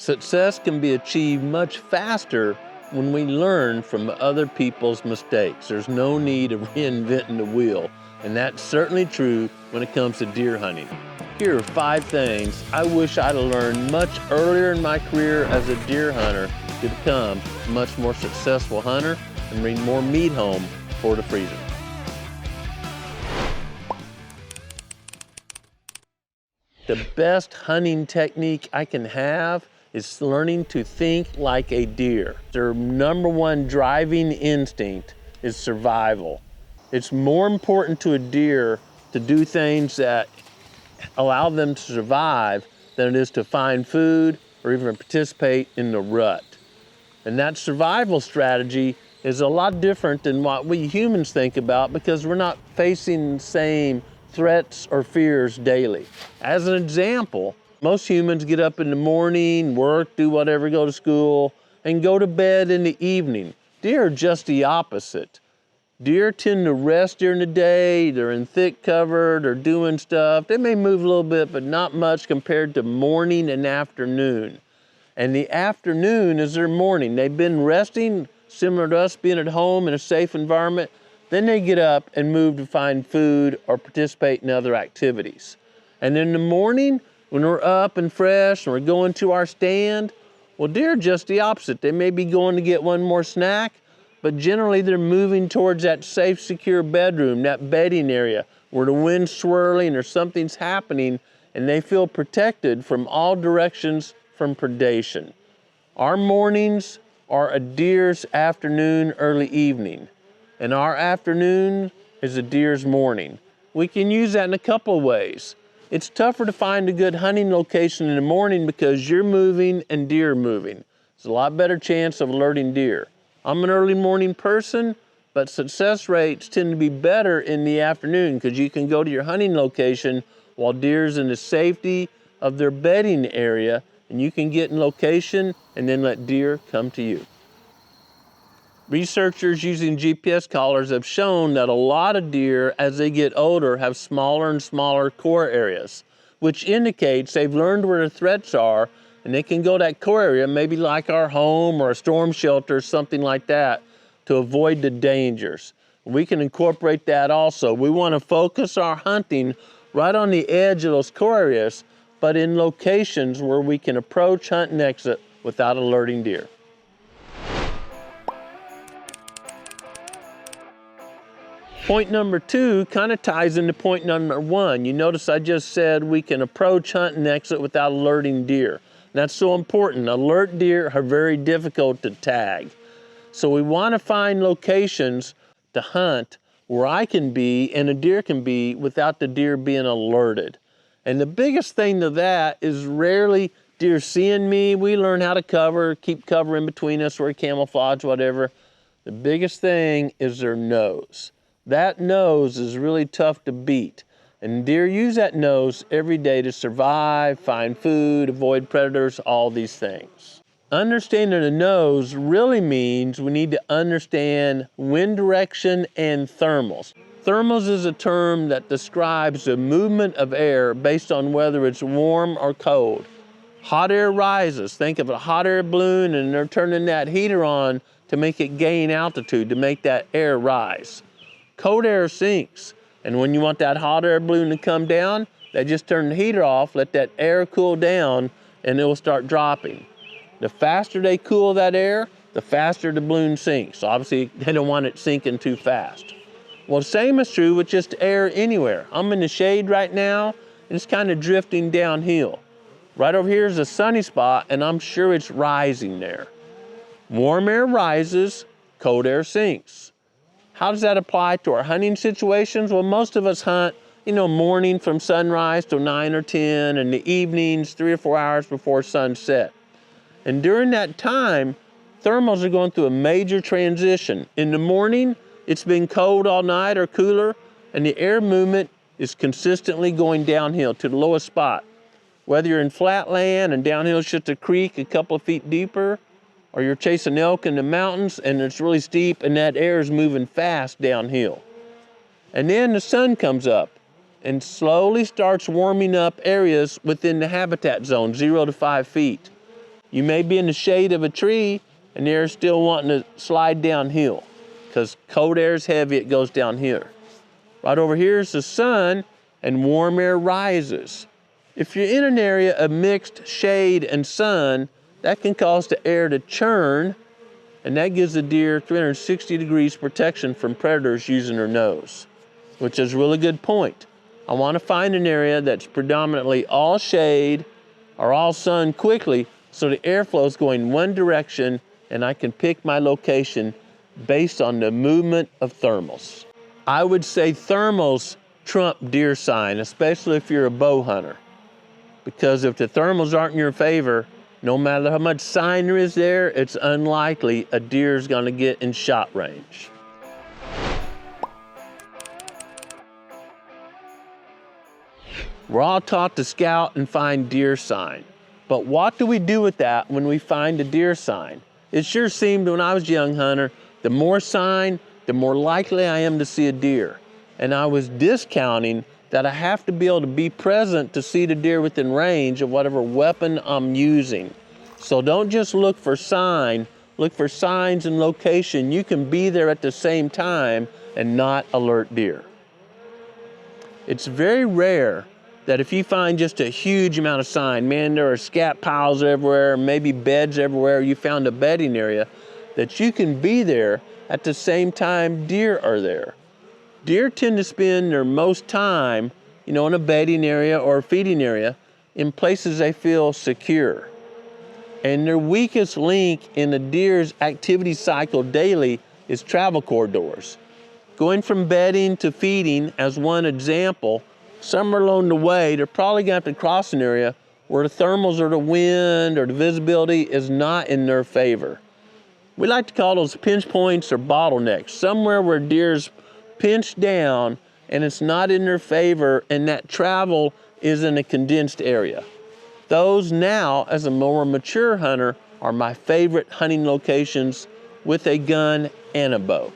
Success can be achieved much faster when we learn from other people's mistakes. There's no need of reinventing the wheel, and that's certainly true when it comes to deer hunting. Here are 5 things I wish I'd have learned much earlier in my career as a deer hunter to become a much more successful hunter and bring more meat home for the freezer. The best hunting technique I can have is learning to think like a deer. Their #1 driving instinct is survival. It's more important to a deer to do things that allow them to survive than it is to find food or even participate in the rut. And that survival strategy is a lot different than what we humans think about because we're not facing the same threats or fears daily. As an example, most humans get up in the morning, work, do whatever, go to school, and go to bed in the evening. Deer are just the opposite. Deer tend to rest during the day, they're in thick cover, they're doing stuff. They may move a little bit, but not much compared to morning and afternoon. And the afternoon is their morning. They've been resting, similar to us being at home in a safe environment. Then they get up and move to find food or participate in other activities. And in the morning, when we're up and fresh and we're going to our stand, well, deer are just the opposite. They may be going to get one more snack, but generally they're moving towards that safe, secure bedroom, that bedding area where the wind's swirling or something's happening and they feel protected from all directions from predation. Our mornings are a deer's afternoon, early evening, and our afternoon is a deer's morning. We can use that in a couple of ways. It's tougher to find a good hunting location in the morning because you're moving and deer are moving. There's a lot better chance of alerting deer. I'm an early morning person, but success rates tend to be better in the afternoon because you can go to your hunting location while deer's in the safety of their bedding area, and you can get in location and then let deer come to you. Researchers using GPS collars have shown that a lot of deer, as they get older, have smaller and smaller core areas, which indicates they've learned where the threats are, and they can go to that core area, maybe like our home or a storm shelter or something like that, to avoid the dangers. We can incorporate that also. We want to focus our hunting right on the edge of those core areas, but in locations where we can approach, hunt, and exit without alerting deer. Point number 2 kind of ties into point number 1. You notice I just said we can approach, hunt, and exit without alerting deer. And that's so important. Alert deer are very difficult to tag. So we want to find locations to hunt where I can be and a deer can be without the deer being alerted. And the biggest thing to that is rarely deer seeing me. We learn how to cover, keep cover in between us, or camouflage, whatever. The biggest thing is their nose. That nose is really tough to beat. And deer use that nose every day to survive, find food, avoid predators, all these things. Understanding the nose really means we need to understand wind direction and thermals. Thermals is a term that describes the movement of air based on whether it's warm or cold. Hot air rises. Think of a hot air balloon and they're turning that heater on to make it gain altitude, to make that air rise. Cold air sinks, and when you want that hot air balloon to come down, they just turn the heater off, let that air cool down, and it will start dropping. The faster they cool that air, the faster the balloon sinks. So obviously, they don't want it sinking too fast. Well, the same is true with just air anywhere. I'm in the shade right now, and it's kind of drifting downhill. Right over here is a sunny spot, and I'm sure it's rising there. Warm air rises, cold air sinks. How does that apply to our hunting situations? Well, most of us hunt, morning from sunrise till 9 or 10, and the evenings 3 or 4 hours before sunset. And during that time, thermals are going through a major transition. In the morning, it's been cold all night or cooler, and the air movement is consistently going downhill to the lowest spot. Whether you're in flat land and downhill is just a creek a couple of feet deeper, or you're chasing elk in the mountains and it's really steep and that air is moving fast downhill. And then the sun comes up and slowly starts warming up areas within the habitat zone, 0 to 5 feet. You may be in the shade of a tree and they're still wanting to slide downhill because cold air is heavy, it goes down here. Right over here is the sun and warm air rises. If you're in an area of mixed shade and sun, that can cause the air to churn, and that gives the deer 360 degrees protection from predators using their nose, which is a really good point. I want to find an area that's predominantly all shade or all sun quickly so the airflow is going one direction and I can pick my location based on the movement of thermals. I would say thermals trump deer sign, especially if you're a bow hunter. Because if the thermals aren't in your favor, no matter how much sign there is there, it's unlikely a deer is going to get in shot range. We're all taught to scout and find deer sign. But what do we do with that when we find a deer sign? It sure seemed when I was a young hunter, the more sign, the more likely I am to see a deer. And I was discounting that I have to be able to be present to see the deer within range of whatever weapon I'm using. So don't just look for sign, look for signs and location. You can be there at the same time and not alert deer. It's very rare that if you find just a huge amount of sign, man, there are scat piles everywhere, maybe beds everywhere, you found a bedding area, that you can be there at the same time deer are there. Deer tend to spend their most time, in a bedding area or a feeding area in places they feel secure. And their weakest link in the deer's activity cycle daily is travel corridors. Going from bedding to feeding, as one example, somewhere along the way, they're probably going to have to cross an area where the thermals or the wind or the visibility is not in their favor. We like to call those pinch points or bottlenecks, somewhere where deer's pinched down and it's not in their favor and that travel is in a condensed area. Those now, as a more mature hunter, are my favorite hunting locations with a gun and a bow.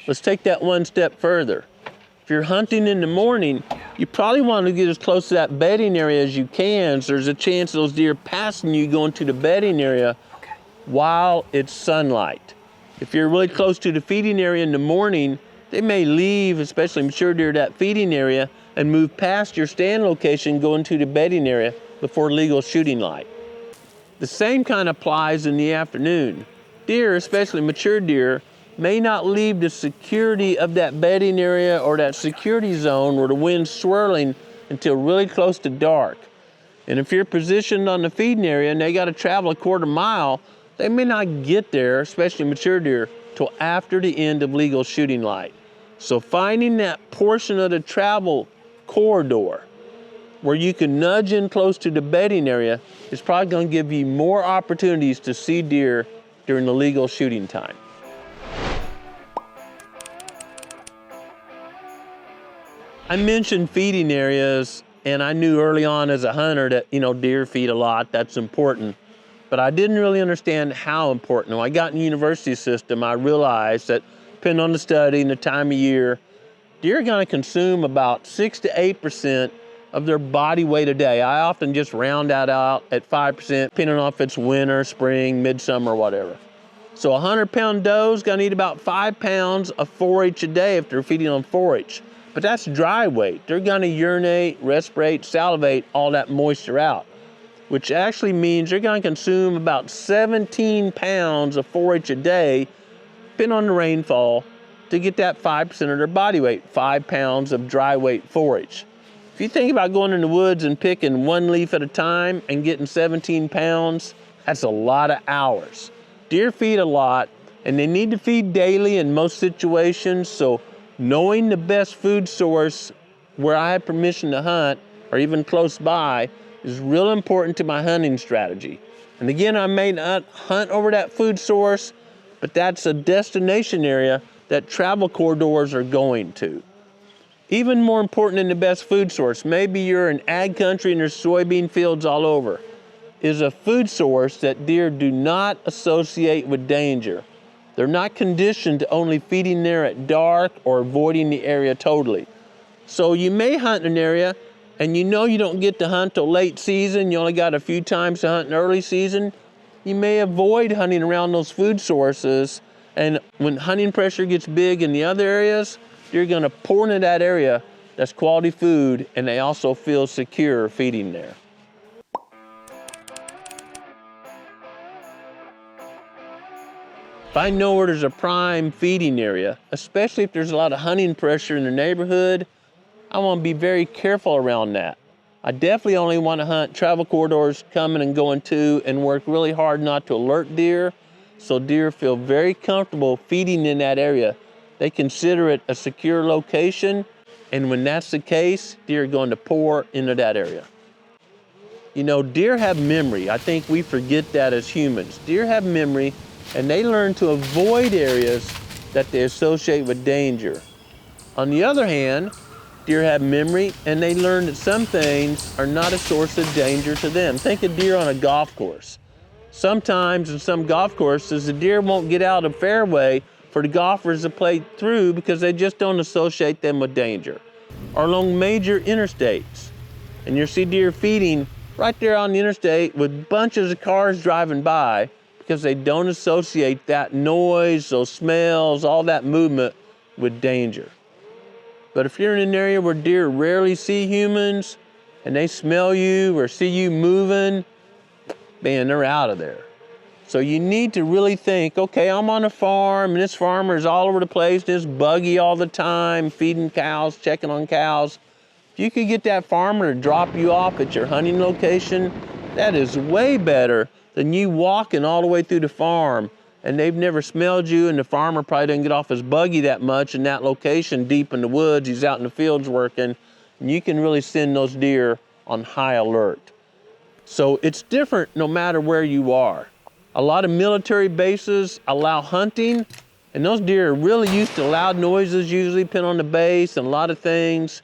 Let's take that one step further. If you're hunting in the morning, you probably want to get as close to that bedding area as you can, so there's a chance those deer passing you going to the bedding area while it's sunlight. If you're really close to the feeding area in the morning, they may leave, especially mature deer, that feeding area and move past your stand location going to the bedding area before legal shooting light. The same kind of applies in the afternoon. Deer, especially mature deer, may not leave the security of that bedding area or that security zone where the wind's swirling until really close to dark. And if you're positioned on the feeding area and they got to travel a quarter mile, they may not get there, especially mature deer, till after the end of legal shooting light. So finding that portion of the travel corridor where you can nudge in close to the bedding area is probably going to give you more opportunities to see deer during the legal shooting time. I mentioned feeding areas, and I knew early on as a hunter that, deer feed a lot, that's important. But I didn't really understand how important. When I got in the university system, I realized that depending on the study and the time of year, deer are gonna consume about 6 to 8% of their body weight a day. I often just round that out at 5%, depending on if it's winter, spring, midsummer, whatever. So a 100-pound doe's gonna eat about 5 pounds of 4-H a day if they're feeding on 4-H. But that's dry weight. They're gonna urinate, respirate, salivate all that moisture out, which actually means they're gonna consume about 17 pounds of 4-H a day, depending on the rainfall, to get that 5% of their body weight, 5 pounds of dry weight 4-H. If you think about going in the woods and picking one leaf at a time and getting 17 pounds, that's a lot of hours. Deer feed a lot, and they need to feed daily in most situations, so knowing the best food source where I have permission to hunt, or even close by, is real important to my hunting strategy. And again, I may not hunt over that food source, but that's a destination area that travel corridors are going to. Even more important than the best food source, maybe you're in ag country and there's soybean fields all over, is a food source that deer do not associate with danger. They're not conditioned to only feeding there at dark or avoiding the area totally. So you may hunt in an area and you know you don't get to hunt till late season, you only got a few times to hunt in early season, you may avoid hunting around those food sources. And when hunting pressure gets big in the other areas, you're gonna pour into that area that's quality food, and they also feel secure feeding there. If I know where there's a prime feeding area, especially if there's a lot of hunting pressure in the neighborhood, I want to be very careful around that. I definitely only want to hunt travel corridors coming and going to, and work really hard not to alert deer, so deer feel very comfortable feeding in that area. They consider it a secure location, and when that's the case, deer are going to pour into that area. You know, deer have memory. I think we forget that as humans. Deer have memory, and they learn to avoid areas that they associate with danger. On the other hand, deer have memory, and they learn that some things are not a source of danger to them. Think of deer on a golf course. Sometimes in some golf courses, the deer won't get out of fairway for the golfers to play through because they just don't associate them with danger. Or along major interstates, and you'll see deer feeding right there on the interstate with bunches of cars driving by, because they don't associate that noise, those smells, all that movement with danger. But if you're in an area where deer rarely see humans, and they smell you or see you moving, man, they're out of there. So you need to really think, okay, I'm on a farm, and this farmer's all over the place, this buggy all the time, feeding cows, checking on cows. If you could get that farmer to drop you off at your hunting location, that is way better than you walking all the way through the farm, and they've never smelled you, and the farmer probably doesn't get off his buggy that much in that location deep in the woods. He's out in the fields working, and you can really send those deer on high alert. So it's different no matter where you are. A lot of military bases allow hunting, and those deer are really used to loud noises, usually depending on the base and a lot of things.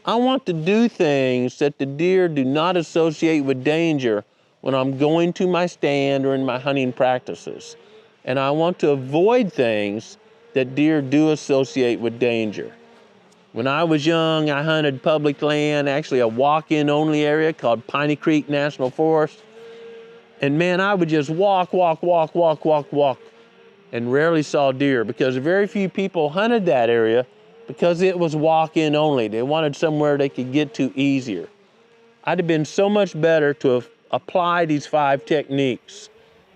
I want to do things that the deer do not associate with danger when I'm going to my stand or in my hunting practices. And I want to avoid things that deer do associate with danger. When I was young, I hunted public land, actually a walk-in only area called Piney Creek National Forest. And man, I would just walk, and rarely saw deer, because very few people hunted that area because it was walk-in only. They wanted somewhere they could get to easier. I'd have been so much better to have applied these 5 techniques.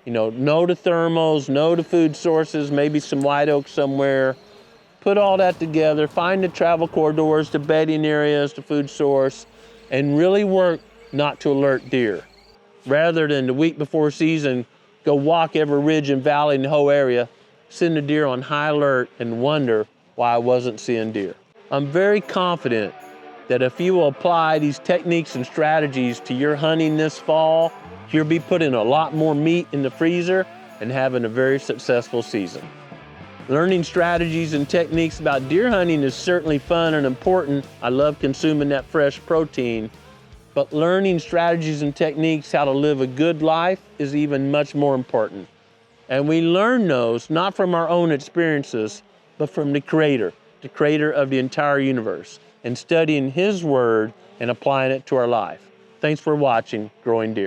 You know the thermals, know the food sources, maybe some white oak somewhere. Put all that together, find the travel corridors, the bedding areas, the food source, and really work not to alert deer. Rather than the week before season, go walk every ridge and valley in the whole area, send the deer on high alert and wonder why I wasn't seeing deer. I'm very confident that if you will apply these techniques and strategies to your hunting this fall, you'll be putting a lot more meat in the freezer and having a very successful season. Learning strategies and techniques about deer hunting is certainly fun and important. I love consuming that fresh protein, but learning strategies and techniques how to live a good life is even much more important. And we learn those not from our own experiences, but from the Creator of the entire universe, and studying His Word and applying it to our life. Thanks for watching Growing Deer.